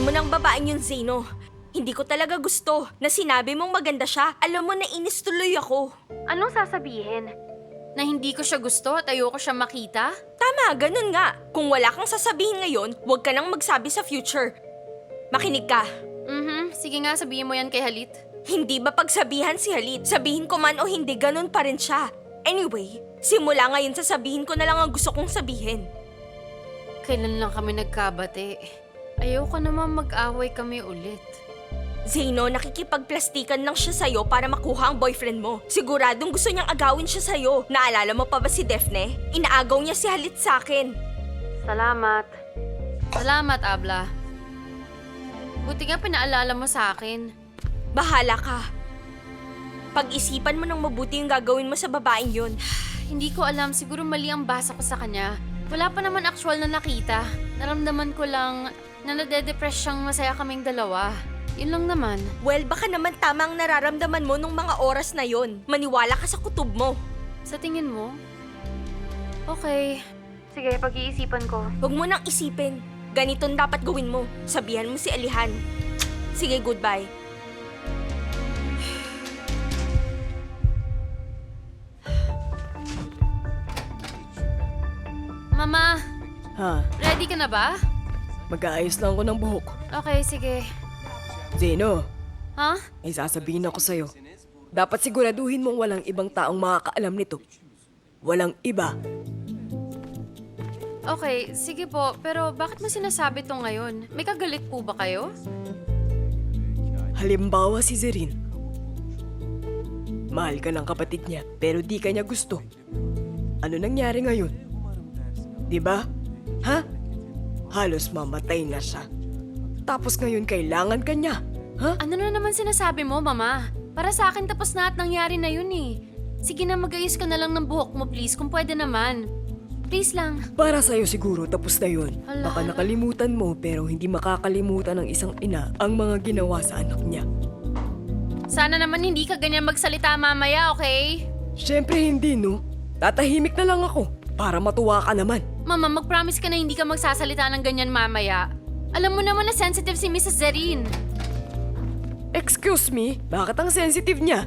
Tignan mo ng babaeng yun, Zeno. Hindi ko talaga gusto na sinabi mong maganda siya. Alam mo na inis tuloy ako. Anong sasabihin? Na hindi ko siya gusto at ayoko siya makita? Tama, ganun nga. Kung wala kang sasabihin ngayon, huwag ka nang magsabi sa future. Makinig ka. Sige nga, sabihin mo yan kay Halit. Hindi ba pagsabihan si Halit? Sabihin ko man o hindi, ganun pa rin siya. Anyway, simula ngayon sasabihin ko na lang ang gusto kong sabihin. Kailan lang kami nagkabate? Ayoko naman mag-away kami ulit. Zeno, nakikipagplastikan lang siya sa'yo para makuha ang boyfriend mo. Siguradong gusto niyang agawin siya sa'yo. Naalala mo pa ba si Daphne? Inaagaw niya si Halit sa'kin. Salamat. Salamat, Abla. Buti nga pinaalala mo sa akin. Bahala ka. Pag-isipan mo ng mabuti yung gagawin mo sa babaeng yun. Hindi ko alam, siguro mali ang basa ko sa kanya. Wala pa naman actual na nakita. Naramdaman ko lang na nade-depress siyang masaya kaming dalawa. Yun lang naman. Well, baka naman tama ang nararamdaman mo nung mga oras na yon. Maniwala ka sa kutob mo. Sa tingin mo? Okay. Sige, pag-iisipan ko. Huwag mo nang isipin. Ganitong dapat gawin mo. Sabihan mo si Alihan. Sige, goodbye. Mama, Ha? ready ka na ba? Mag-aayos lang ako ng buhok. Okay, sige. Zeno, Ha? may sasabihin ako sa'yo. Dapat siguraduhin mong walang ibang taong makakaalam nito. Walang iba. Okay, sige po. Pero bakit mo sinasabi to ngayon? May kagalit po ba kayo? Halimbawa si Zerin. Mahal ka ng kapatid niya, pero di ka niya gusto. Ano nangyari ngayon? Di ba? Ha? Halos mamatay na siya. Tapos ngayon kailangan ka niya. Ha? Ano na naman sinasabi mo, Mama? Para sa akin tapos na at nangyari na yun eh. Sige na, mag-ayos ka na lang ng buhok mo please, kung pwede naman. Please lang. Para sa'yo siguro tapos na yun. Hala, Baka hala. nakalimutan mo pero hindi makakalimutan ng isang ina ang mga ginawa sa anak niya. Sana naman hindi ka ganyan magsalita mamaya, okay? Siyempre hindi, no? Tatahimik na lang ako para matuwa ka naman. Mama, mag-promise ka na hindi ka magsasalita ng ganyan mamaya. Alam mo naman na sensitive si Mrs. Zerin. Excuse me? Bakit ang sensitive niya?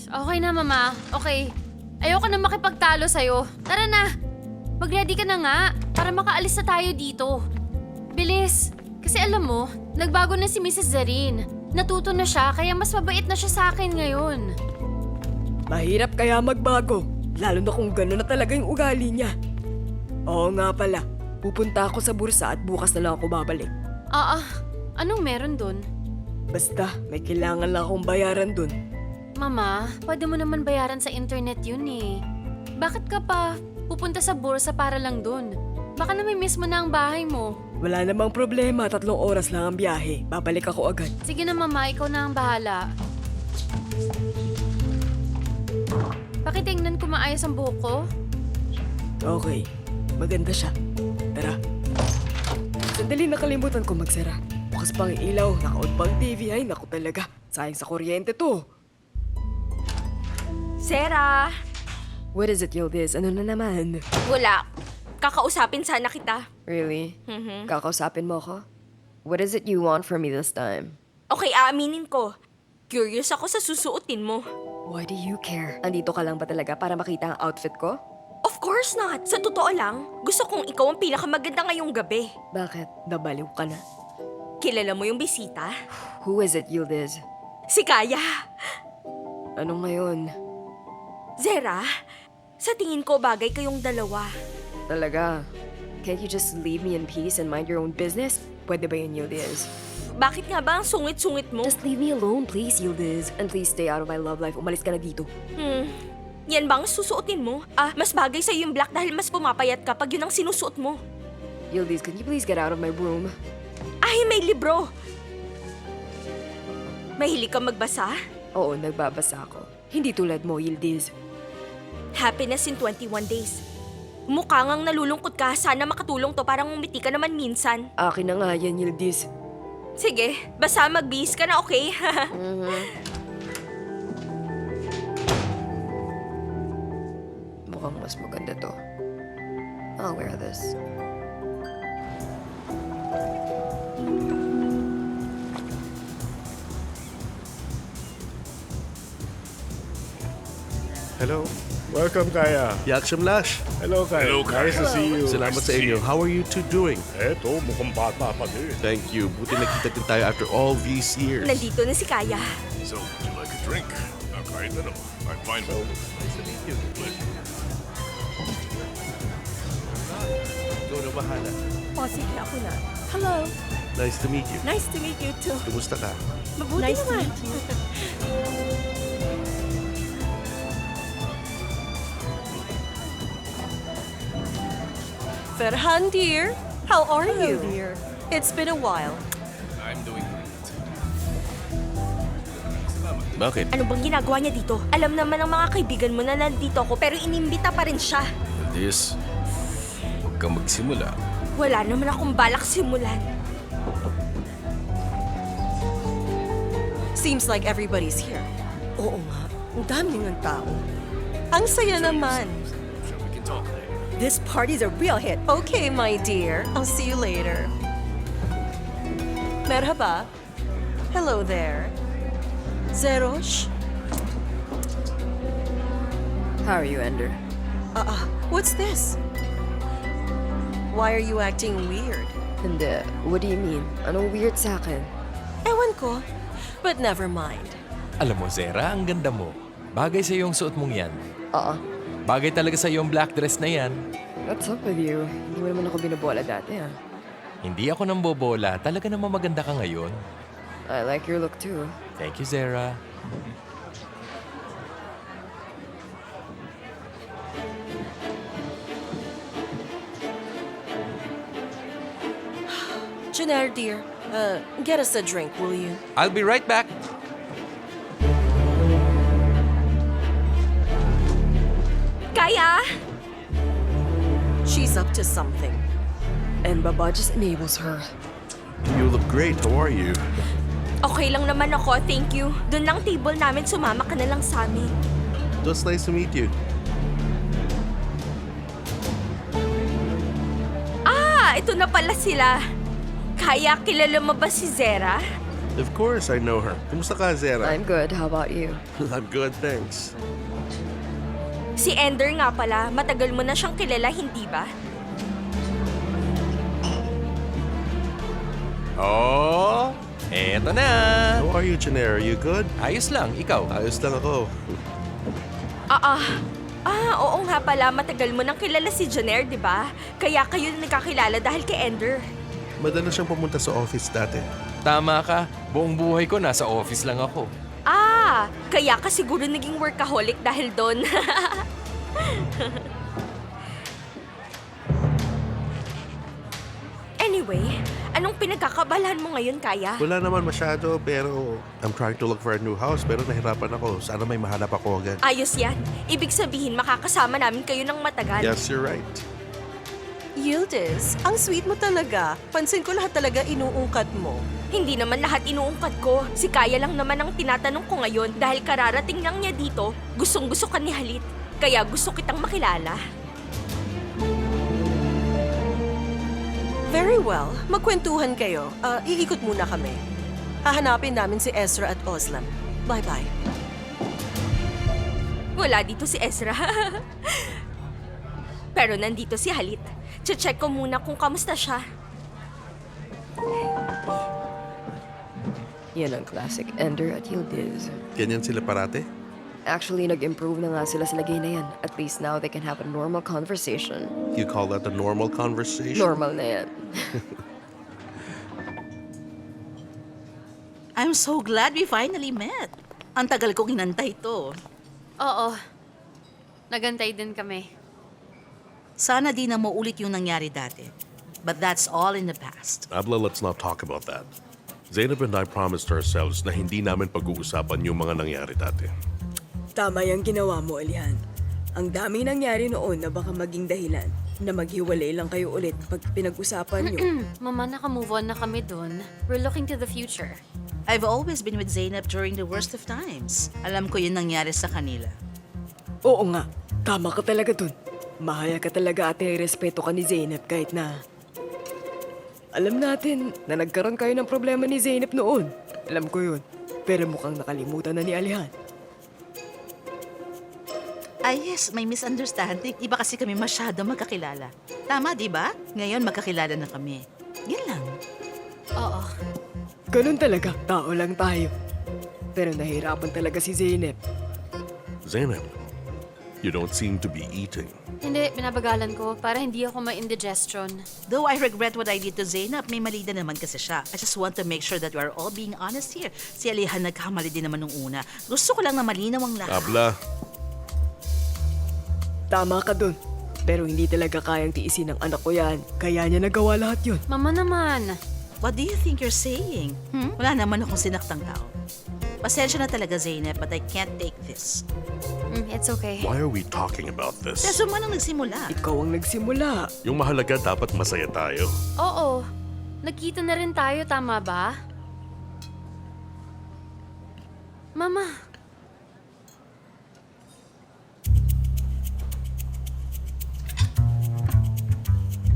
Okay na, Mama. Okay. Ayoko na makipagtalo sa'yo. Tara na. Mag-ready ka na nga para makaalis na tayo dito. Bilis. Kasi alam mo, nagbago na si Mrs. Zerin. Natuto na siya kaya mas mabait na siya sa akin ngayon. Mahirap kaya magbago, lalo na kung gano'n na talaga yung ugali niya. Oo nga pala, pupunta ako sa bursa at bukas na lang ako babalik. Anong meron dun? Basta, may kailangan lang akong bayaran dun. Mama, pwede mo naman bayaran sa internet yun eh. Bakit ka pa pupunta sa bursa para lang dun? Baka namimiss mo na ang bahay mo. Wala namang problema, 3 oras lang ang biyahe. Babalik ako agad. Sige na, Mama, ikaw na ang bahala. Pakitingnan ko maayos ang buhok ko. Okay, maganda siya. Tara. Sandali, nakalimutan ko magsara. Bukas pang ilaw, naka-on pang TV. Ay, naku talaga. Sayang sa kuryente to. Sarah! What is it, Yildiz? Ano na naman? Wala. Kakausapin sana kita. Really? Kakausapin mo ko? What is it you want from me this time? Okay, aaminin ko. Curious ako sa susuotin mo. Why do you care? Andito ka lang ba talaga para makita ang outfit ko? Of course not. Sa totoo lang, gusto kong ikaw ang pinakamaganda ngayong gabi. Bakit? Nabaliw ka na? Kilala mo yung bisita? Who is it, Yildiz? Si Kaya. Ano ngayon? Zera, sa tingin ko bagay kayong dalawa. Talaga? Can't you just leave me in peace and mind your own business? Pwede ba yun, Yildiz? Bakit nga ba ang sungit-sungit mo? Just leave me alone, please, Yildiz. And please stay out of my love life. Umalis ka na dito. Yan ba ang susuotin mo? Mas bagay sa'yo yung black dahil mas pumapayat ka pag yun ang sinusuot mo. Yildiz, can you please get out of my room? Ay, may libro! Mahilig ka magbasa? Oo, nagbabasa ako. Hindi tulad mo, Yildiz. Happiness in 21 days. Mukha ngang nalulungkot ka. Sana makatulong to para ngumiti ka naman minsan. Akin na nga yan, Yildiz. Sige, basta magbihis ka na, okay? Mukhang mas maganda to. I'll wear this. Hello. Welcome, Kaya. Yaksham Lash. Hello, Kaya. Hello, Kaya. Nice to see you. Salamat sa inyo. How are you two doing? Eto, mukhang bata pa din. Thank you. Buti nakita din tayo after all these years. Nandito na si Kaya. So, would you like a drink? Kahit ano. I'm fine. Nice to meet you. Ikaw na bahala. O, sige, ako na. Hello. Nice to meet you. Nice to meet you too. Kumusta ka? Mabuti Nice to naman. meet you. Ferhan, dear. How are you? Dear. It's been a while. I'm doing great. Bakit? Ano bang ginagawa niya dito? Alam naman ng mga kaibigan mo na nandito ako pero inimbita pa rin siya. This, huwag kang magsimula. Wala naman akong balak simulan. Seems like everybody's here. Oo nga. Ang dami ng tao. Ang saya naman. So we can talk later. This party's a real hit. Okay, my dear. I'll see you later. Merhaba. Hello there. Zerosh? How are you, Ender? What's this? Why are you acting weird? Hindi. What do you mean? Anong weird sa akin? Ewan ko. But never mind. Alam mo, Zera, ang ganda mo. Bagay sa yung suot mong yan. Bagay talaga sa yung black dress na yan. What's up with you? Hindi mo naman ako binabola dati, ah. Hindi ako nang bobola. Talaga namang maganda ka ngayon. I like your look too. Thank you, Zera. Janelle, dear. Get us a drink, will you? I'll be right back. Kaya! She's up to something. And Baba just enables her. You look great. How are you? Okay lang naman ako, thank you. Doon lang table namin, sumama ka na lang sa amin. Just nice to meet you. Ah, ito na pala sila. Kaya kilala mo ba si Zera? Of course, I know her. Kumusta ka, Zera? I'm good. How about you? I'm good, thanks. Si Ender nga pala, matagal mo na siyang kilala, hindi ba? Oh, eto na. How are you, Janelle? Are you good? Ayos lang, ikaw. Ayos lang ako. Oo nga pala, matagal mo nang kilala si Janer, di ba? Kaya kayo nagkakilala dahil kay Ender. Madalas siyang pumunta sa office dati. Tama ka. Buong buhay ko nasa office lang ako. Kaya ka siguro naging workaholic dahil doon. Anyway, anong pinagkakabalan mo ngayon, Kaya? Wala naman masyado, pero I'm trying to look for a new house, pero nahirapan ako. Sana may mahanap ako agad. Ayos yan. Ibig sabihin, makakasama namin kayo ng matagal. Yes, you're right. Yildiz, ang sweet mo talaga. Pansin ko lahat talaga inuungkat mo. Hindi naman lahat inuungkat ko. Si Kaya lang naman ang tinatanong ko ngayon dahil kararating lang niya dito, gustong-gusto ka ni Halit. Kaya gusto kitang makilala. Very well. Magkwentuhan kayo. Iikot muna kami. Hahanapin namin si Ezra at Oslam. Bye-bye. Wala dito si Ezra. Pero nandito si Halit. Che-check ko muna kung kamusta siya. Yan ang classic Ender at Yildiz. Ganyan sila parate? Actually, nag-improve na nga sila sa lagay na yan. At least now they can have a normal conversation. You call that a normal conversation? Normal na yan. I'm so glad we finally met. Ang tagal kong inantay to. Oo. Nagantay din kami. Sana di na maulit yung nangyari dati. But that's all in the past. Abla, let's not talk about that. Zainab and I promised ourselves na hindi namin pag-uusapan yung mga nangyari dati. Tama yung ginawa mo, Alihan. Ang daming nangyari noon na baka maging dahilan na maghiwalay lang kayo ulit pag pinag-usapan nyo. Mama, naka-move on na kami dun. We're looking to the future. I've always been with Zainab during the worst of times. Alam ko yun nangyari sa kanila. Oo nga, tama ka talaga dun. Mahaya ka talaga at respeto ka ni Zainab kahit na... Alam natin na nagkaroon kayo ng problema ni Zainab noon. Alam ko yun. Pero mukhang nakalimutan na ni Alihan. Yes, may misunderstanding. Iba kasi kami masyado magkakilala. Tama, di ba? Ngayon magkakilala na kami. Yan lang. Oo. Ganun talaga, tao lang tayo. Pero nahirapan talaga si Zeynep. Zainab, you don't seem to be eating. Hindi, binabagalan ko para hindi ako ma-indigestion. Though I regret what I did to Zainab, may mali na naman kasi siya. I just want to make sure that we are all being honest here. Si Alihan nagkamali din naman nung una. Gusto ko lang na malinaw ang lahat. Abla, Tama ka dun. Pero hindi talaga kayang tiisin ng anak ko yan. Kaya niya nagawa lahat yun. Mama naman. What do you think you're saying? Wala naman akong sinaktang tao. Pasensya na talaga, Zainab, but I can't take this. It's okay. why are we talking about this? Teso man ang nagsimula. Ikaw ang nagsimula. Yung mahalaga dapat masaya tayo. Oo. Nagkita na rin tayo, tama ba? Mama.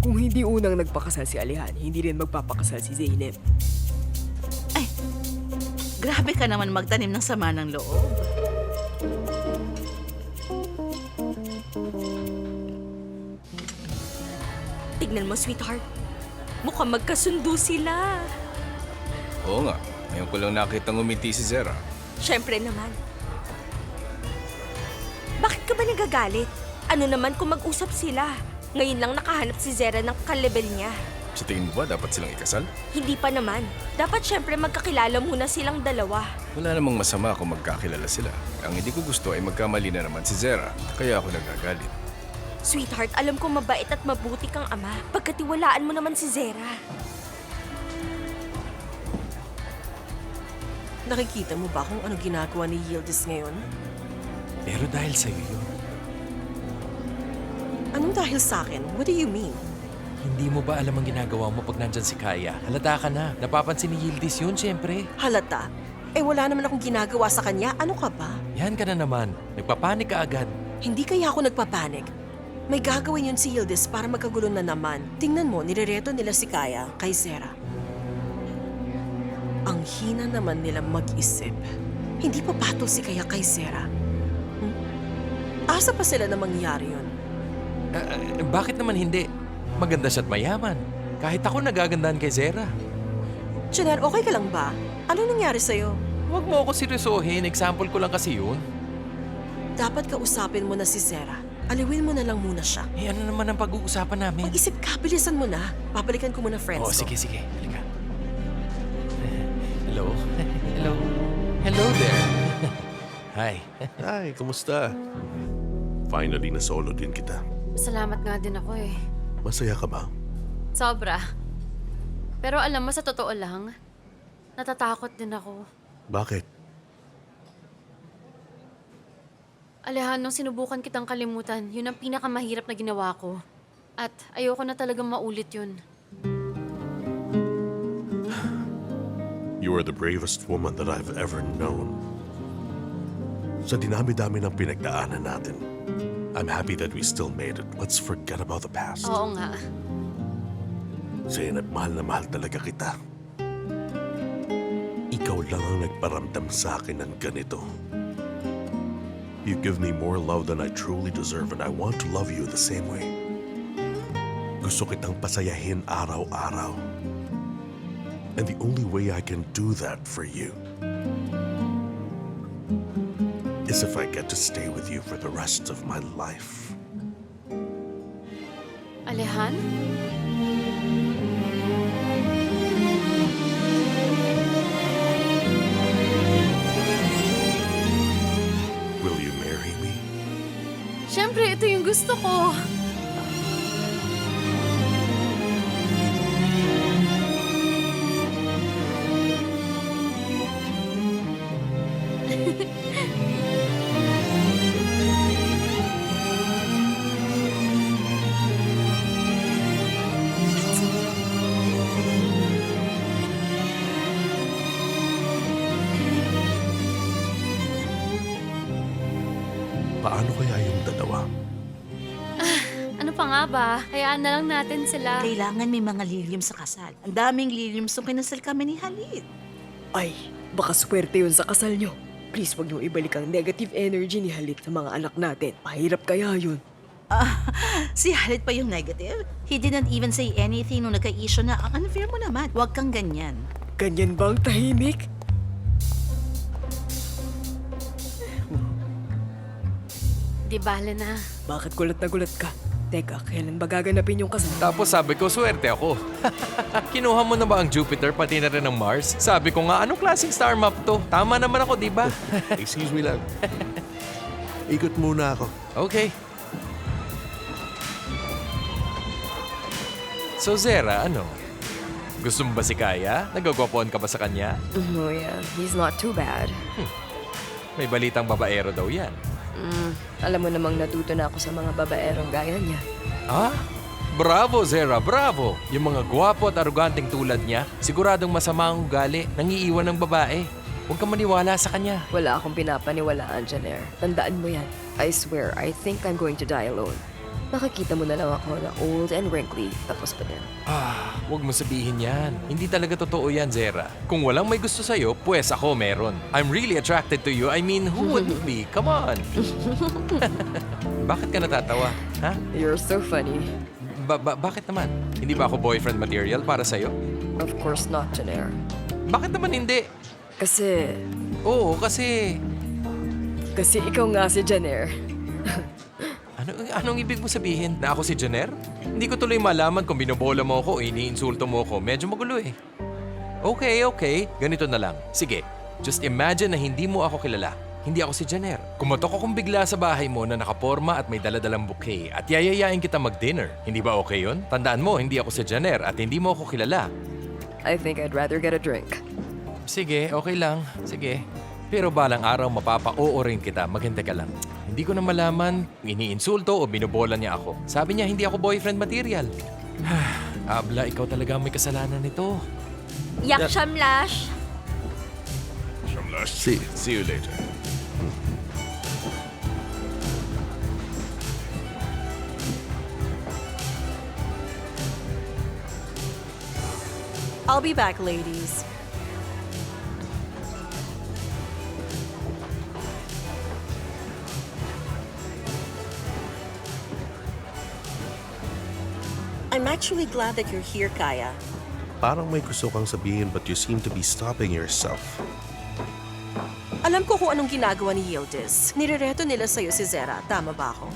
Kung hindi unang nagpakasal si Alihan, hindi rin magpapakasal si Zeynep. Grabe ka naman magtanim ng sama ng loob. Tignan mo, sweetheart. Mukhang magkasundo sila. Oo nga. Ngayon ko lang nakita ngumiti si Zera. Siyempre naman. Bakit ka ba nagagalit? Ano naman kung mag-usap sila? Ngayon lang nakahanap si Zera ng kalebel niya. Sa tingin mo ba dapat silang ikasal? Hindi pa naman. Dapat syempre magkakilala muna silang dalawa. Wala namang masama kung magkakilala sila. Ang hindi ko gusto ay magkamali na naman si Zera. Kaya ako nagagalit. Sweetheart, alam ko mabait at mabuti kang ama. Pagkatiwalaan mo naman si Zera. Nakikita mo ba kung ano ginagawa ni Yildiz ngayon? Pero dahil sa'yo yun, Anong dahil sa akin? What do you mean? hindi mo ba alam ang ginagawa mo pag nandyan si Kaya? Halata ka na. Napapansin ni Yildiz yun, siyempre. Halata? Wala naman akong ginagawa sa kanya. Ano ka ba? Yan ka na naman. Nagpapanik ka agad. Hindi kaya ako nagpapanik. May gagawin yun si Yildiz para magkagulo na naman. Tingnan mo, nirereto nila si Kaya kay Zera. Ang hina naman nila mag-isip. Hindi pa patol si Kaya kay Zera. Asa pa sila na mangyari yun? Bakit naman hindi? Maganda siya't mayaman. Kahit ako nagagandahan kay Zera. Janelle, okay ka lang ba? Ano nangyari sa'yo? Huwag mo ako seryosohin. Example ko lang kasi yun. Dapat kausapin mo na si Zera. Aliwin mo na lang muna siya. Ano naman ang pag-uusapan namin? Mag-isip ka, bilisan mo na. Babalikan ko muna friends ko. Sige. Halika. Hello? Hello? Hello there. Hi. Ay, kumusta? Finally, na-solo din kita. Salamat nga din ako eh. Masaya ka ba? Sobra. Pero alam mo, sa totoo lang, natatakot din ako. Bakit? Alehan, nung sinubukan kitang kalimutan, yun ang pinakamahirap na ginawa ko. At ayoko na talagang maulit yun. You are the bravest woman that I've ever known. Sa dinami-dami ng pinagdaanan natin, I'm happy that we still made it. Let's forget about the past. Oo nga. Zainab, mahal na mahal talaga kita. Ikaw lang ang nagparamdam sa akin ng ganito. You give me more love than I truly deserve and I want to love you the same way. Gusto kitang pasayahin araw-araw. And the only way I can do that for you is if I get to stay with you for the rest of my life. Alehan? Will you marry me? Siyempre, ito yung gusto ko. Paano kaya yung dalawa? Ano pa nga ba? Hayaan na lang natin sila. Kailangan may mga lilium sa kasal. Ang daming lilium nung kinasal kami ni Halid. Ay, baka swerte yun sa kasal nyo. Please, wag niyo ibalik ang negative energy ni Halit sa mga anak natin. Mahirap kaya yun. Si Halit pa yung negative? He didn't even say anything nung nagka-issue na, ang unfair mo naman. Huwag kang ganyan. Ganyan ba ang tahimik? Di bale na. Bakit gulat na gulat ka? Teka, kailan ba gaganapin yung kasal? Tapos sabi ko, swerte ako. Kinuha mo na ba ang Jupiter pati na rin ang Mars? Sabi ko nga, anong klaseng star map to? Tama naman ako, di ba? Excuse me lang. Ikot muna ako. Okay. So Zera, ano? Gusto mo ba si Kaya? Nagagwapuan ka ba sa kanya? Oh yeah, he's not too bad. May balitang babaero daw yan. Alam mo namang natuto na ako sa mga babaerong gaya niya. Ah? Bravo, Zera, bravo! Yung mga gwapo at aruganteng tulad niya, siguradong masama ang ugali, nangiiwan ng babae. Huwag kang maniwala sa kanya. Wala akong pinapaniwalaan, Janer. Tandaan mo yan. I swear, I think I'm going to die alone. Nakakita mo na lang ako na old and wrinkly, tapos pa din. Huwag mo sabihin yan. Hindi talaga totoo yan, Zera. Kung walang may gusto sa'yo, pues ako meron. I'm really attracted to you. I mean, who wouldn't be? Come on! Bakit ka natatawa? Ha? You're so funny. Bakit naman? Hindi ba ako boyfriend material para sa'yo? Of course not, Janer. Bakit naman hindi? Kasi Oo, kasi... ikaw nga si Janer. Anong ibig mo sabihin? Na ako si Janer? Hindi ko tuloy malaman kung binobola mo ako o iniinsulto mo ako. Medyo magulo eh. Okay. Ganito na lang. Sige, just imagine na hindi mo ako kilala. Hindi ako si Janer. Kumatok akong bigla sa bahay mo na nakaporma at may daladalang bouquet at yayayain kita mag-dinner. Hindi ba okay yun? Tandaan mo, hindi ako si Janer at hindi mo ako kilala. I think I'd rather get a drink. Sige, okay lang. Sige. Pero balang araw mapapa-oo rin kita. Maghintay ka lang. Hindi ko na malaman iniinsulto o binobola niya ako. Sabi niya hindi ako boyfriend material. Abla, ikaw talaga ang may kasalanan nito. Yak Shamlash! See you later. I'll be back, ladies. I'm actually glad that you're here, Kaya. Parang may gusto kang sabihin but you seem to be stopping yourself. Alam ko kung anong ginagawa ni Yildiz. Nirereto nila sa'yo si Zera. Tama ba ako?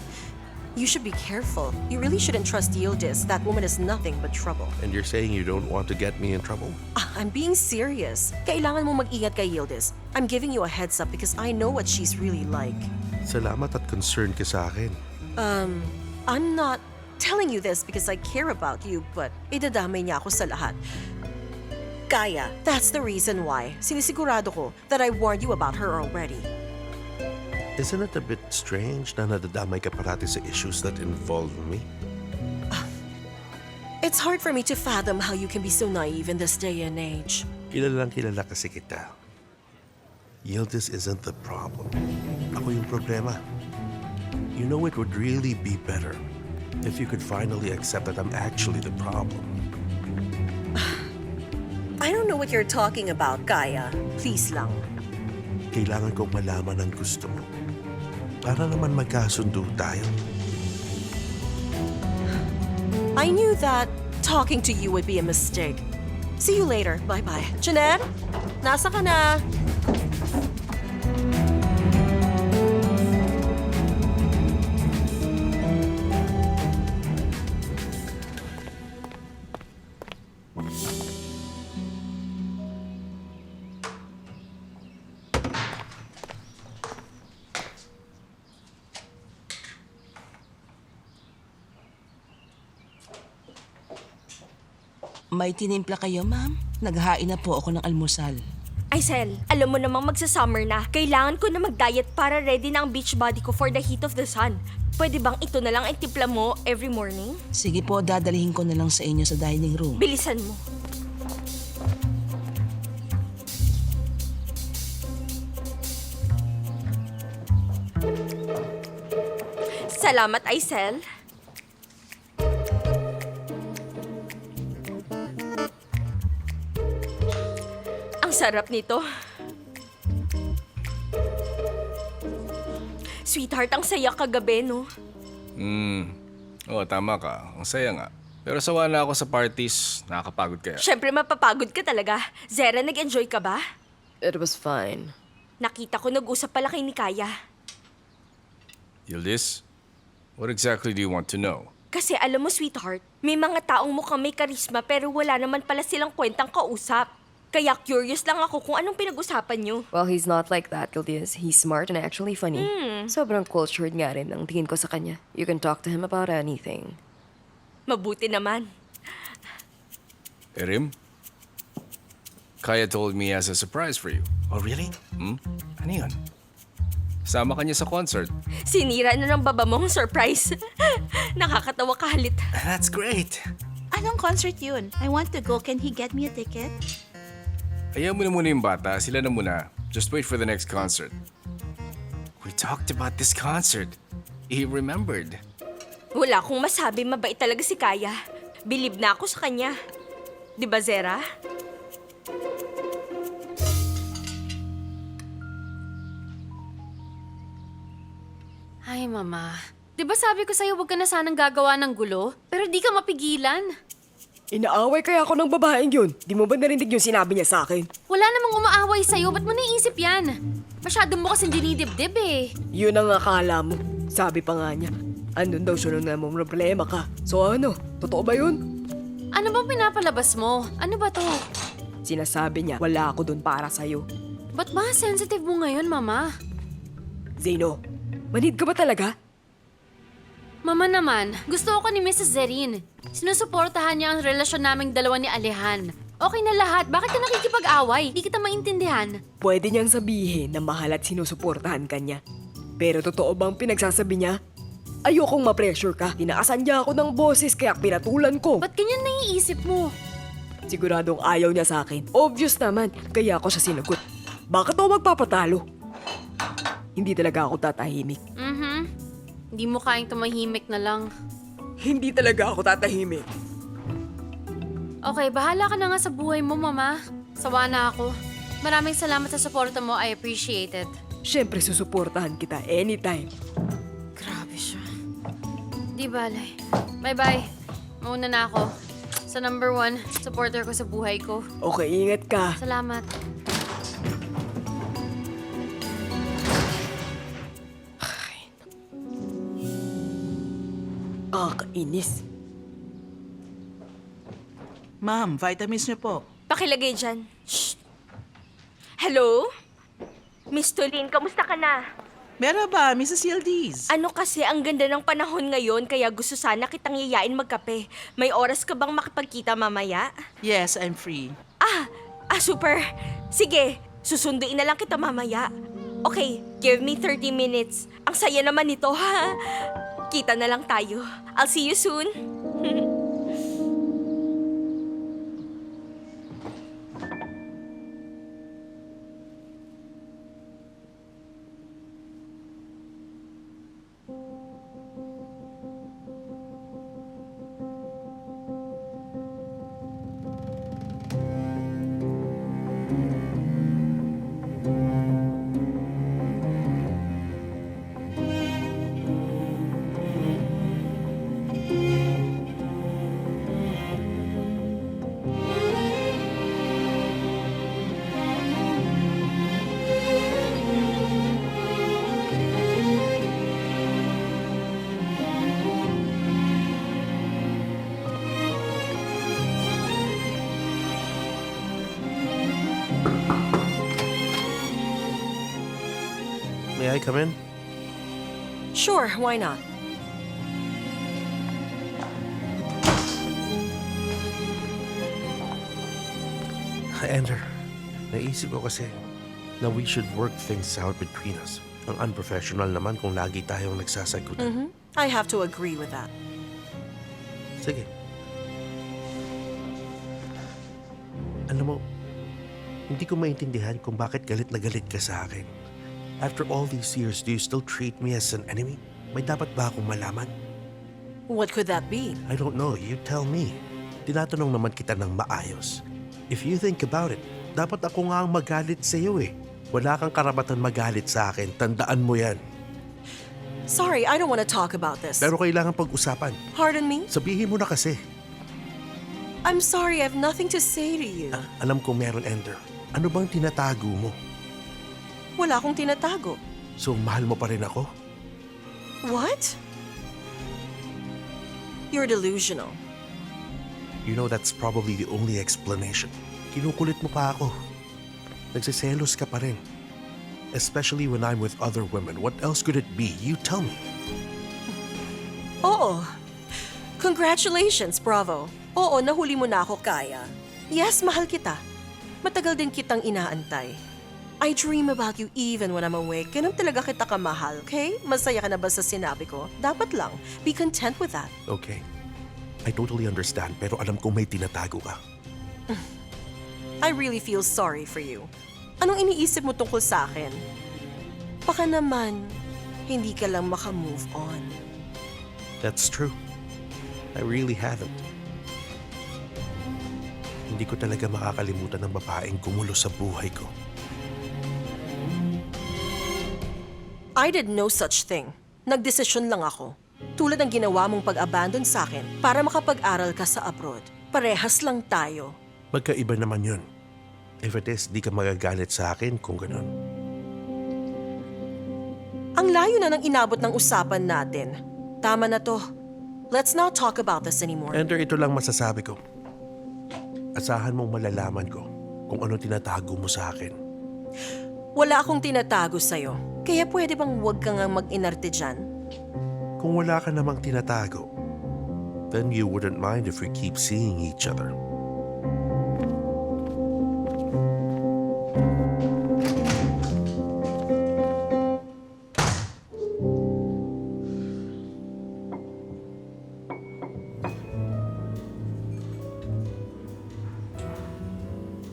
You should be careful. You really shouldn't trust Yildiz. That woman is nothing but trouble. And you're saying you don't want to get me in trouble? I'm being serious. Kailangan mo mag-ingat kay Yildiz. I'm giving you a heads up because I know what she's really like. Salamat at concerned ka sa akin. I'm not telling you this because I care about you, but idadamay niya ako sa lahat. Kaya, that's the reason why. Sinisigurado ko that I warned you about her already. Isn't it a bit strange na nadadamay ka parati sa issues that involve me? It's hard for me to fathom how you can be so naive in this day and age. Kilalang kilala kasi kita. Yildiz isn't the problem. Ako yung problema. You know, it would really be better if you could finally accept that I'm actually the problem. I don't know what you're talking about, Kaya. Please lang. Kailangan kong malaman ang gusto mo. Para naman magkasundo tayo. I knew that talking to you would be a mistake. See you later. Bye-bye. Jeanette? Nasa ka na? May tinimpla kayo, ma'am? Naghahain na po ako ng almusal. Aisel, alam mo namang magsa-summer na. Kailangan ko na mag-diet para ready na ang beach body ko for the heat of the sun. Pwede bang ito na lang ang timpla mo every morning? Sige po, dadalhin ko na lang sa inyo sa dining room. Bilisan mo. Salamat, Aisel. Ang sarap nito. Sweetheart, ang saya kagabi, no? Oo, tama ka. Ang saya nga. Pero sawa na ako sa parties. Nakakapagod kaya. Siyempre, mapapagod ka talaga. Zera, nag-enjoy ka ba? It was fine. Nakita ko nag-usap pala kay ni Kaya. Yildiz, what exactly do you want to know? Kasi alam mo, sweetheart, may mga taong mukhang may karisma pero wala naman pala silang kwentang kausap. Kaya curious lang ako kung anong pinag-usapan nyo. Well, he's not like that, Gildias. He's smart and actually funny. Sobrang cultured nga rin ang tingin ko sa kanya. You can talk to him about anything. Mabuti naman. Erim? Kaya told me he has a surprise for you. Oh, really? Ano yun? Sama ka niya sa concert. Sinira na ng baba mong surprise. Nakakatawa ka, Halit. That's great. Anong concert yun? I want to go. Can he get me a ticket? Ayaw mo na muna yung bata. Sila na muna. Just wait for the next concert. We talked about this concert. He remembered. Wala akong masabi, mabait talaga si Kaya. Believe na ako sa kanya. Di ba, Zera? Ay, Mama. Di ba sabi ko sa'yo huwag ka na sanang gagawa ng gulo? Pero di ka mapigilan. Inaaway kaya ako ng babaeng yun. Di mo ba narinig yung sinabi niya sa akin? Wala namang umaaway sa'yo. Ba't mo naisip yan? Masyado mo kasing dinidibdib eh. Yun ang akala mo. Sabi pa nga niya, andun daw siya nung namang problema ka. So ano, totoo ba yun? Ano bang pinapalabas mo? Ano ba to? Sinasabi niya, wala ako dun para sa'yo. Ba't ba sensitive mo ngayon, Mama? Zeno, manid ka ba talaga? Mama naman, gusto ko ni Mrs. Zerin. Sinusuportahan niya ang relasyon naming dalawa ni Alehan. Okay na lahat, bakit ka nakikipag-away? Di kita maintindihan. Pwede niyang sabihin na mahal at sinusuportahan ka niya. Pero totoo bang pinagsasabi niya? Ayokong ma-pressure ka. Tinaasan niya ako ng boses kaya pinatulan ko. Ba't ganyan naiisip mo? Siguradong ayaw niya sa akin. Obvious naman, kaya ako siya sinagot. Bakit ako magpapatalo? Hindi talaga ako tatahimik. Hindi mo kayang tumahimik na lang. Hindi talaga ako tatahimik. Okay, bahala ka na nga sa buhay mo, Mama. Sawa na ako. Maraming salamat sa suporta mo. I appreciate it. Siyempre susuportahan kita anytime. Grabe siya. Di balay. Bye-bye. Mauna na ako. Sa number 1, supporter ko sa buhay ko. Okay, ingat ka. Salamat. Kainis. Ma'am, vitamins niyo po. Pakilagay dyan. Shh. Hello? Miss Tulin, kamusta ka na? Meron ba, Mrs. Yildiz? Ano kasi, ang ganda ng panahon ngayon, kaya gusto sana kitang yayain magkape. May oras ka bang makipagkita mamaya? Yes, I'm free. Super. Sige, susunduin na lang kita mamaya. Okay, give me 30 minutes. Ang saya naman nito, ha? Kita na lang tayo. I'll see you soon. May I come in? Sure, why not? Ender, naisip ko kasi na we should work things out between us. Ang unprofessional naman kung lagi tayong nagsasagutan. I have to agree with that. Sige. Alam mo, hindi ko maintindihan kung bakit galit na galit ka sa akin. After all these years, do you still treat me as an enemy? May dapat ba akong malaman? What could that be? I don't know. You tell me. Tinatanong naman kita ng maayos. If you think about it, dapat ako nga ang magalit sa iyo eh. Wala kang karapatan magalit sa akin. Tandaan mo yan. Sorry, I don't want to talk about this. Pero kailangan pag-usapan. Pardon me? Sabihin mo na kasi. I'm sorry, I have nothing to say to you. Alam ko meron, Ender. Ano bang tinatago mo? Wala akong tinatago. So, mahal mo pa rin ako? What? You're delusional. You know, that's probably the only explanation. Kinukulit mo pa ako. Nagsiselos ka pa rin. Especially when I'm with other women. What else could it be? You tell me. Oo. Congratulations, bravo. Oo, nahuli mo na ako, Kaya. Yes, mahal kita. Matagal din kitang inaantay. I dream about you even when I'm awake. Ganun talaga kita kamahal, okay? Masaya ka na ba sa sinabi ko? Dapat lang. Be content with that. Okay. I totally understand, pero alam kong may tinatago ka. I really feel sorry for you. Anong iniisip mo tungkol sa akin? Baka naman, hindi ka lang makamove on. That's true. I really haven't. Hindi ko talaga makakalimutan ng babaeng gumulo sa buhay ko. I did no such thing. Nagdesisyon lang ako. Tulad ng ginawa mong pag-abandon sa akin para makapag-aral ka sa abroad. Parehas lang tayo. Magkaiba naman yun. If it is, di ka magagalit sa akin kung ganun. Ang layo na ng inabot ng usapan natin. Tama na to. Let's not talk about this anymore. Ender, ito lang masasabi ko. Asahan mong malalaman ko kung ano tinatago mo sa akin. Wala akong tinatago sa'yo. Kaya pwede bang huwag ka nga mag-inarte dyan? Kung wala ka namang tinatago, then you wouldn't mind if we keep seeing each other.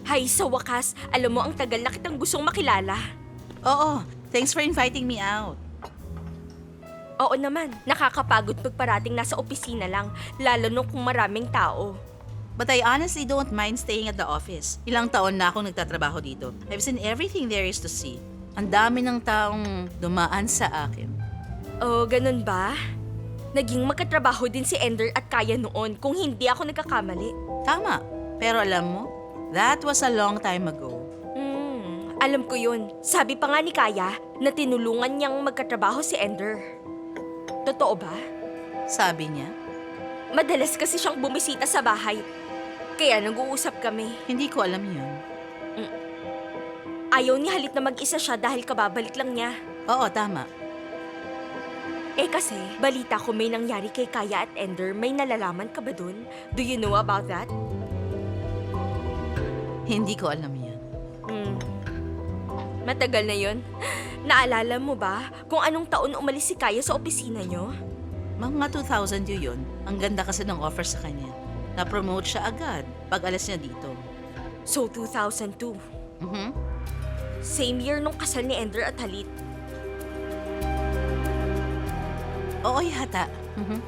Hay, sa wakas, alam mo ang tagal na kitang gustong makilala. Oo, thanks for inviting me out. Oo naman, nakakapagod pag parating nasa opisina lang, lalo nung kung maraming tao. But I honestly don't mind staying at the office. Ilang taon na akong nagtatrabaho dito. I've seen everything there is to see. Ang dami ng taong dumaan sa akin. Oh, ganun ba? Naging magkatrabaho din si Ender at Kaya noon kung hindi ako nagkakamali. Tama. Pero alam mo, that was a long time ago. Alam ko yun. Sabi pa nga ni Kaya na tinulungan niyang magkatrabaho si Ender. Totoo ba? Sabi niya, Madalas kasi siyang bumisita sa bahay. Kaya nag-uusap kami. hindi ko alam yun. Ayaw ni Halit na mag-isa siya dahil kababalik lang niya. Oo, tama. Eh kasi, balita ko may nangyari kay Kaya at Ender. May nalalaman ka ba dun? Do you know about that? Hindi ko alam yun. Matagal na yun. Naalala mo ba kung anong taon umalis si Kaya sa opisina niyo? Mga 2000 yun. Ang ganda kasi ng offer sa kanya. Na-promote siya agad pag alas niya dito. So, 2002. Mhm. Same year nung kasal ni Ender at Halit. Oo, yata. Mhm.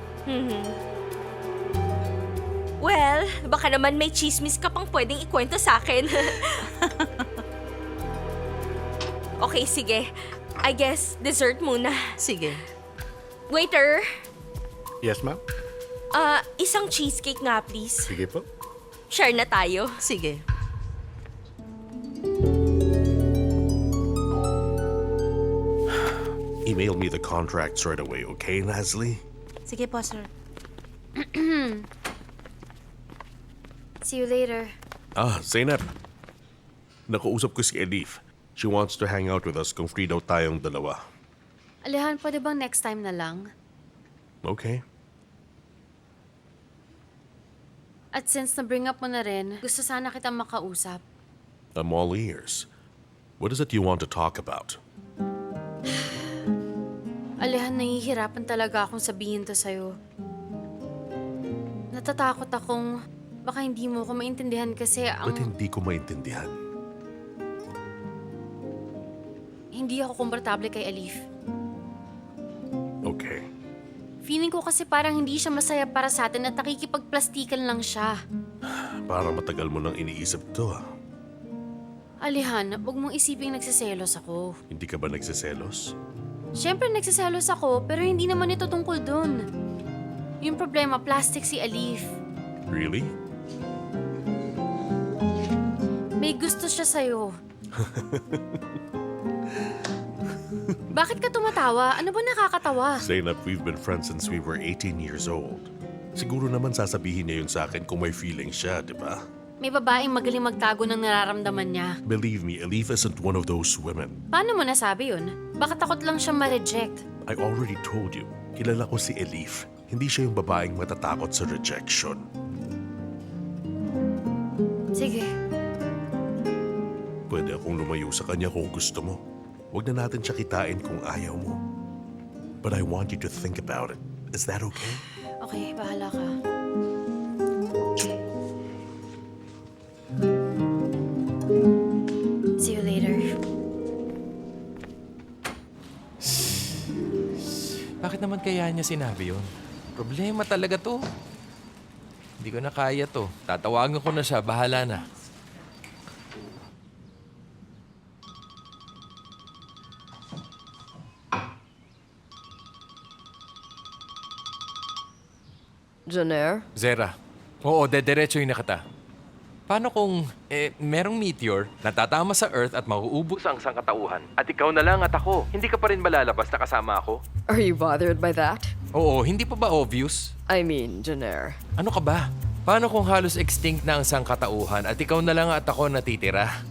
Well, baka naman may chismis ka pang pwedeng ikwento sa akin. Okay, sige. I guess, dessert muna. Sige. Waiter, Yes, ma'am? isang cheesecake nga, please. Sige po. Share na tayo. Sige. Email me the contracts right away, okay, Nasli? Sige po, sir. See you later. Zainab. Nakausap ko si Elif. She wants to hang out with us kung free daw tayong dalawa. Alihan, pwede bang next time na lang? Okay. At since na-bring up mo na rin, gusto sana kitang makausap. I'm all ears. What is it you want to talk about? Alihan, nahihirapan talaga akong sabihin to sa'yo. Natatakot akong baka hindi mo ko maintindihan kasi Ba't hindi ko maintindihan? hindi ako komportable kay Elif. Okay. Feeling ko kasi parang hindi siya masaya para sa atin at nakikipagplastikan lang siya. Para matagal mo nang iniisip to, ah. Alihan, huwag mong isiping nagsiselos ako. Hindi ka ba nagsiselos? Siyempre nagsiselos ako, pero hindi naman ito tungkol dun. Yung problema, plastic si Alif. Really? May gusto siya sa'yo. Bakit ka tumatawa? Ano ba nakakatawa? Zainab, we've been friends since we were 18 years old. Siguro naman sasabihin niya yun sa akin kung may feeling siya, di ba? May babaeng magaling magtago ng nararamdaman niya. Believe me, Elif isn't one of those women. Paano mo nasabi yun? Baka takot lang siyang ma-reject. I already told you, kilala ko si Elif. Hindi siya yung babaeng matatakot sa rejection. Sige. Pwede akong lumayo sa kanya kung gusto mo. Huwag na natin siya kitain kung ayaw mo. But I want you to think about it. Is that okay? Okay, bahala ka. See you later. Bakit naman kaya niya sinabi yun? Problema talaga to. Hindi ko na kaya to. Tatawagan ko na siya. Bahala na. Jenner? Zera. Oo, dediretso yung nakata. Paano kung, merong meteor na tatama sa Earth at mauubos ang sangkatauhan? At ikaw na lang at ako. Hindi ka pa rin malalabas na kasama ako? Are you bothered by that? Oo, hindi pa ba obvious? I mean, Jenner. Ano ka ba? Paano kung halos extinct na ang sangkatauhan at ikaw na lang at ako natitira?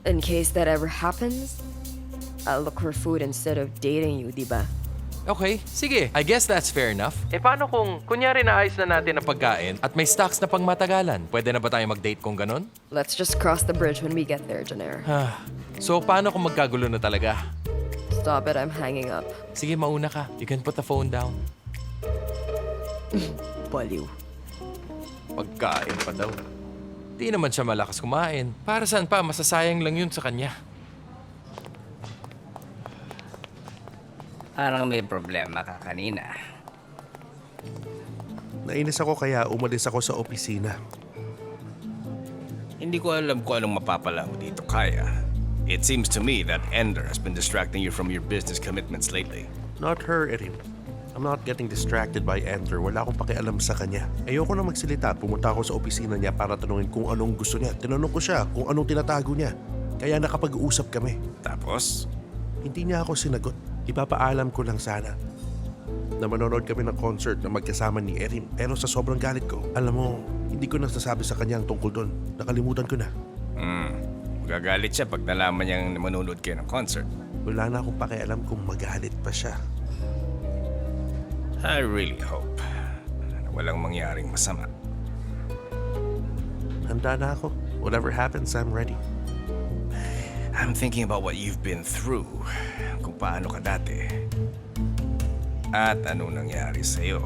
In case that ever happens, I'll look for food instead of dating you, di ba? Okay, sige. I guess that's fair enough. Paano kung kunyari naayos na natin ang pagkain at may stocks na pangmatagalan? Pwede na ba tayo mag-date kung ganon? Let's just cross the bridge when we get there, Jenner. So, paano kung magkagulo na talaga? Stop it, I'm hanging up. Sige, mauna ka. You can put the phone down. Baliw. Pagkain pa daw. Di naman siya malakas kumain. Para saan pa? Masasayang lang yun sa kanya. Parang may problema ka kanina. Nainis ako kaya umalis ako sa opisina. Hindi ko alam kung anong mapapala mo dito, Kaya. It seems to me that Ender has been distracting you from your business commitments lately. Not her, Erin. I'm not getting distracted by Ender. Wala akong pakialam sa kanya. Ayoko na magsalita. Pumunta ako sa opisina niya para tanungin kung anong gusto niya. Tinanong ko siya kung anong tinatago niya. Kaya nakapag-uusap kami. Tapos? Hindi niya ako sinagot. Ipapaalam ko lang sana na manonood kami ng concert na magkasama ni Erin. Pero sa sobrang galit ko, alam mo, hindi ko nasasabi sa kanya ang tungkol doon. Nakalimutan ko na. Magagalit siya pag nalaman niyang manonood kayo ng concert. Wala na akong pakialam kung magalit pa siya. I really hope na walang mangyaring masama. Handa na ako. Whatever happens, I'm ready. I'm thinking about what you've been through, kung paano ka dati. At anong nangyari sa'yo.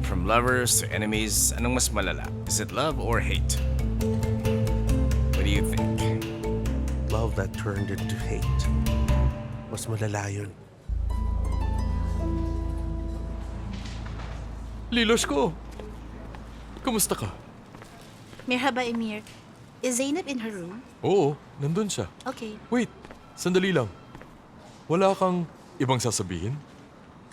From lovers to enemies, anong mas malala? Is it love or hate? What do you think? Love that turned into hate. Mas malala yun. Lilos ko! Kumusta ka? Merhaba, Emir. Is Zainab in her room? Oo, nandun siya. Okay. Wait, sandali lang. Wala kang ibang sasabihin?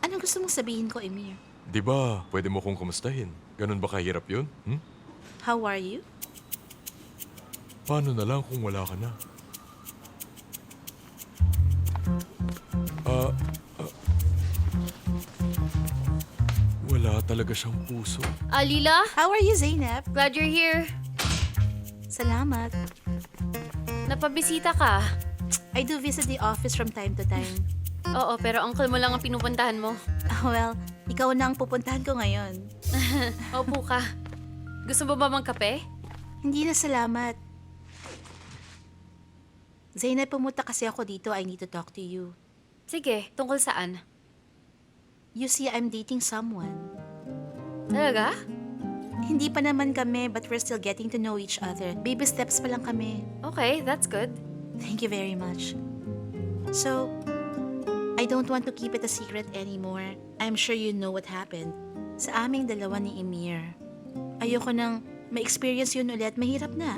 Anong gusto mong sabihin ko, Emir? Di ba, pwede mo kong kumustahin? Ganun ba kahirap yun? How are you? Paano na lang kung wala ka na? Wala talaga siyang puso. Alila, How are you, Zainab? glad you're here. Salamat. Napabisita ka. I do visit the office from time to time. Oo, pero uncle mo lang ang pinupuntahan mo. Well, ikaw na ang pupuntahan ko ngayon. Opo ka. Gusto mo ba magkape? Hindi na salamat. Zainab, pumunta kasi ako dito. I need to talk to you. Sige, tungkol saan? You see, I'm dating someone. Talaga? Hindi pa naman kami, but we're still getting to know each other. Baby steps pa lang kami. Okay, that's good. Thank you very much. So, I don't want to keep it a secret anymore. I'm sure you know what happened sa aming dalawa ni Emir. Ayoko nang ma-experience yun ulit. Mahirap na.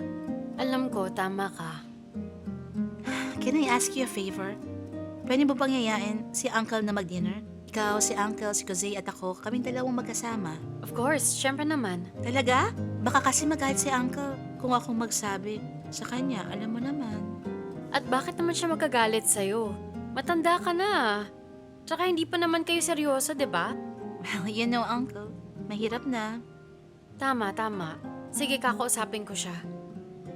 Alam ko, tama ka. Can I ask you a favor? Pwede mo bang yayain si Uncle na mag-dinner? Ikaw, si Uncle, si Jose at ako, kaming dalawang magkasama. Of course, syempre naman. Talaga? Baka kasi magalit si Uncle kung akong magsabi sa kanya, alam mo naman. At bakit naman siya magagalit sa'yo? Matanda ka na. Tsaka hindi pa naman kayo seryoso, di ba? Well, you know, Uncle, mahirap na. Tama, tama. Sige, kakausapin ko siya.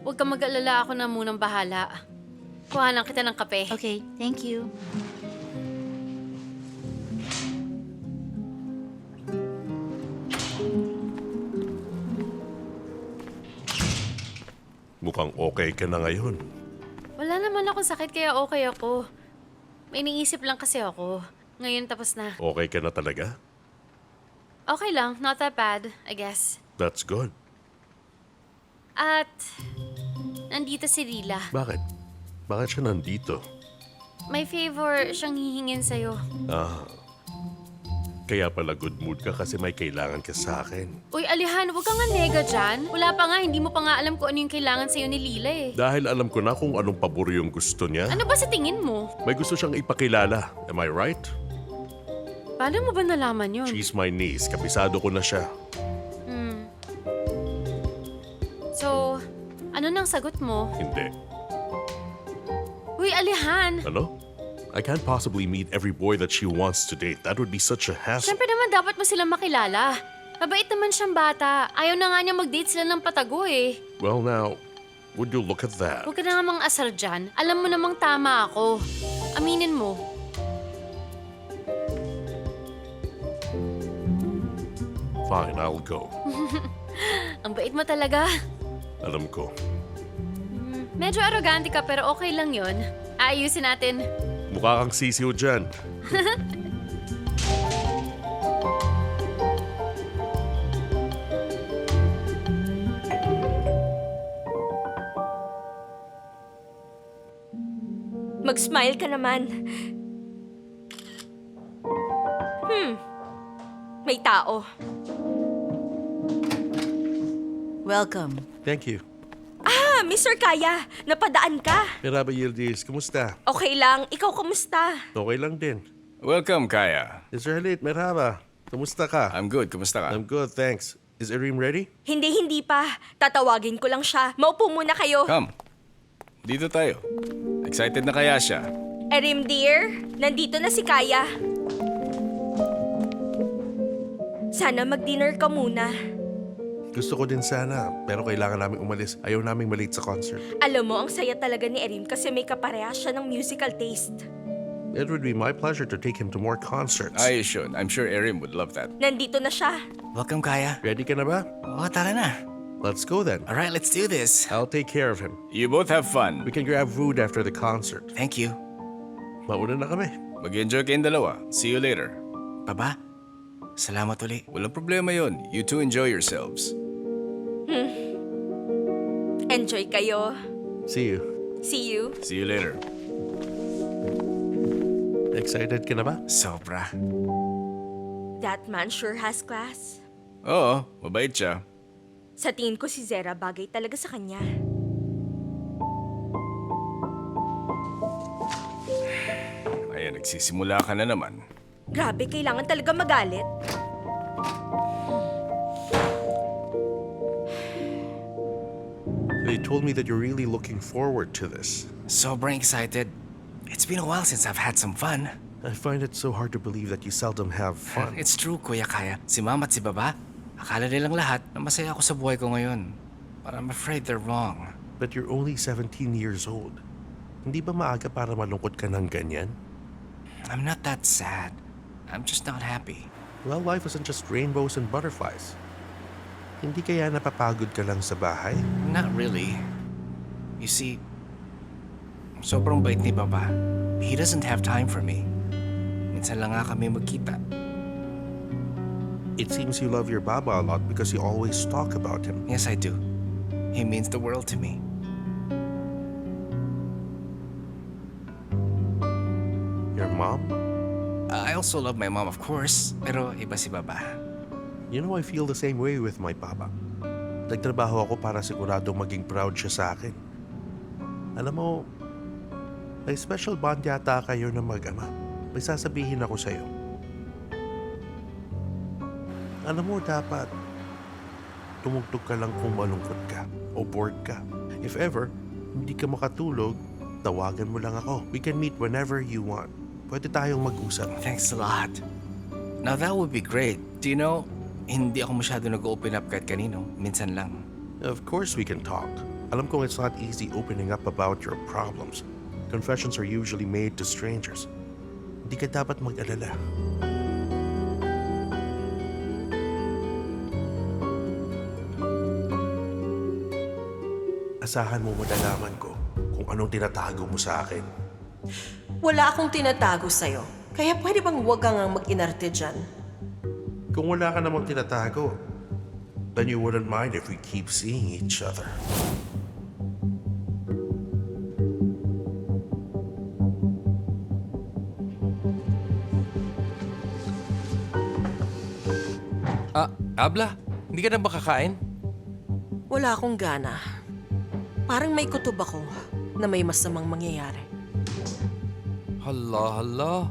Huwag kang mag-alala, ako na munang bahala. Kuha lang kita ng kape. Okay, thank you. Mukhang okay ka na ngayon. Wala naman akong sakit kaya okay ako. May iniisip lang kasi ako. Ngayon tapos na. Okay ka na talaga? Okay lang, not that bad, I guess. That's good. At nandito si Rila. Bakit? Bakit siya nandito? May favor siyang hihingin sa'yo. Kaya pala good mood ka kasi may kailangan ka sa akin. Uy, Alihan, huwag kang nga nega dyan. Wala pa nga, hindi mo pa nga alam kung ano yung kailangan sa'yo ni Lila eh. Dahil alam ko na kung anong pabor yung gusto niya. Ano ba sa tingin mo? May gusto siyang ipakilala. Am I right? Paano mo ba nalaman yun? She's my niece. Kapisado ko na siya. So, ano nang sagot mo? Hindi. Uy, Alihan! Ano? I can't possibly meet every boy that she wants to date. That would be such a hassle. Siyempre naman dapat mo silang makilala. Mabait naman siyang bata. Ayaw na nga niya mag-date sila ng patago eh. Well now, would you look at that? Huwag ka na namang asar dyan. Alam mo namang tama ako. Aminin mo. Fine, I'll go. Ang bait mo talaga. Alam ko. Medyo arrogante ka pero okay lang yon. Aayusin natin. Mukha kang sisiw dyan. Mag-smile ka naman. May tao. Welcome. Thank you. Mr. Kaya, napadaan ka. Merhaba, Yildiz. Kumusta? Okay lang, ikaw kamusta? Okay lang din. Welcome, Kaya. Mr. Halit, merhaba. Kumusta ka? I'm good. Kumusta ka? I'm good, thanks. Is Erim ready? Hindi pa. Tatawagin ko lang siya. Maupo muna kayo. Come. Dito tayo. Excited na kaya siya? Erim dear, nandito na si Kaya. Sana mag-dinner ka muna. Gusto ko din sana, pero kailangan namin umalis. Ayaw naming malate sa concert. Alam mo, ang saya talaga ni Erim kasi may kaparehas siya ng musical taste. It would be my pleasure to take him to more concerts. I should. I'm sure Erin would love that. Nandito na siya. Welcome, Kaya. Ready ka na ba? Oh, tara na. Let's go then. All right, let's do this. I'll take care of him. You both have fun. We can grab food after the concert. Thank you. Mauna na kami. Mag-enjoy kayong dalawa. See you later. Baba, salamat uli. Walang problema yon. You two enjoy yourselves. Enjoy kayo. See you. See you. See you later. Excited ka na ba? Sobra. That man sure has class. Oo, mabait siya. Sa tingin ko si Zera bagay talaga sa kanya. Ayan, nagsisimula ka na naman. Grabe, kailangan talaga magalit. They told me that you're really looking forward to this. Sobrang excited. It's been a while since I've had some fun. I find it so hard to believe that you seldom have fun. It's true, Kuya Kaya. Si Mama at si Baba, akala nilang lahat na masaya ako sa buhay ko ngayon. But I'm afraid they're wrong. But you're only 17 years old. Hindi ba maaga para malungkot ka ng ganyan? I'm not that sad. I'm just not happy. Well, life isn't just rainbows and butterflies. Hindi kaya napapagod ka lang sa bahay? Not really. You see, sobrang bait ni Baba. He doesn't have time for me. Minsan lang nga kami magkita. It seems you love your Baba a lot because you always talk about him. Yes, I do. He means the world to me. Your mom? I also love my mom, of course. Pero iba si Baba. You know, I feel the same way with my Papa. Nagtrabaho ako para siguradong maging proud siya sa akin. Alam mo, May special bond yata kayo ng mag-ama. May sasabihin ako sa'yo. Alam mo, dapat tumugtog ka lang kung malungkot ka o bored ka. If ever, hindi ka makatulog, tawagan mo lang ako. We can meet whenever you want. Pwede tayong mag-usap. Thanks a lot. Now that would be great. Do you know, hindi ako masyado nag-open up kahit kanino. Minsan lang. Of course we can talk. Alam kong it's not easy opening up about your problems. Confessions are usually made to strangers. Hindi ka dapat mag-alala. Asahan mo malalaman ko kung anong tinatago mo sa akin. Wala akong tinatago sa'yo. Kaya pwede bang huwag kang mag-inarte dyan? Kung wala ka namang tinatago, then you wouldn't mind if we keep seeing each other. Abla, hindi ka na ba kakain? Wala akong gana. Parang may kutob ako na may masamang mangyayari. Hala.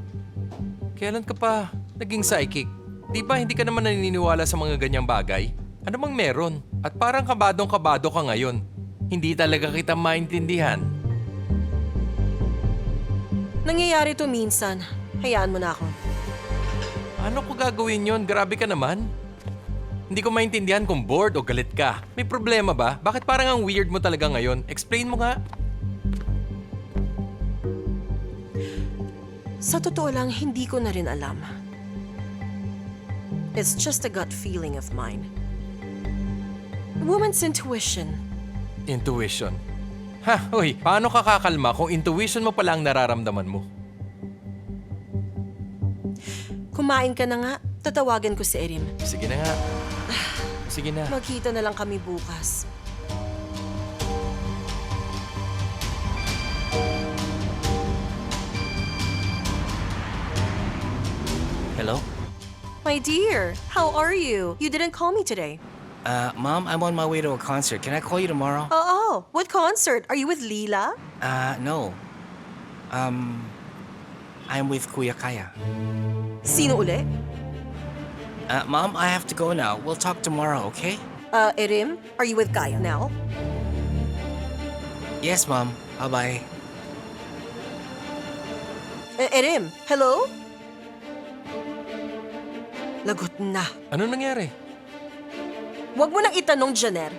Kailan ka pa naging psychic? Di ba hindi ka naman naniniwala sa mga ganyang bagay? Ano bang meron? At parang kabadong-kabado ka ngayon. Hindi talaga kita maintindihan. Nangyayari to minsan. Hayaan mo na ako. Ano ko gagawin yon? Grabe ka naman. Hindi ko maintindihan kung bored o galit ka. May problema ba? Bakit parang ang weird mo talaga ngayon? Explain mo nga. Sa totoo lang, hindi ko na rin alam. It's just a gut feeling of mine. Woman's intuition. Intuition. Ha, uy, paano ka kakalma kung intuition mo pala ang nararamdaman mo? Kumain ka na nga. Tatawagan ko si Erin. Sige na nga. Sige na. Magkita na lang kami bukas. Hello? My dear, how are you? You didn't call me today. Mom, I'm on my way to a concert. Can I call you tomorrow? Oh, what concert? Are you with Leela? No. I'm with Kuya Kaya. Sino uli? Mom, I have to go now. We'll talk tomorrow, okay? Erim, are you with Kaya now? Yes, Mom. Bye-bye. Erim, hello? Lagot na. Ano nangyari? Huwag mo nang itanong, Janer.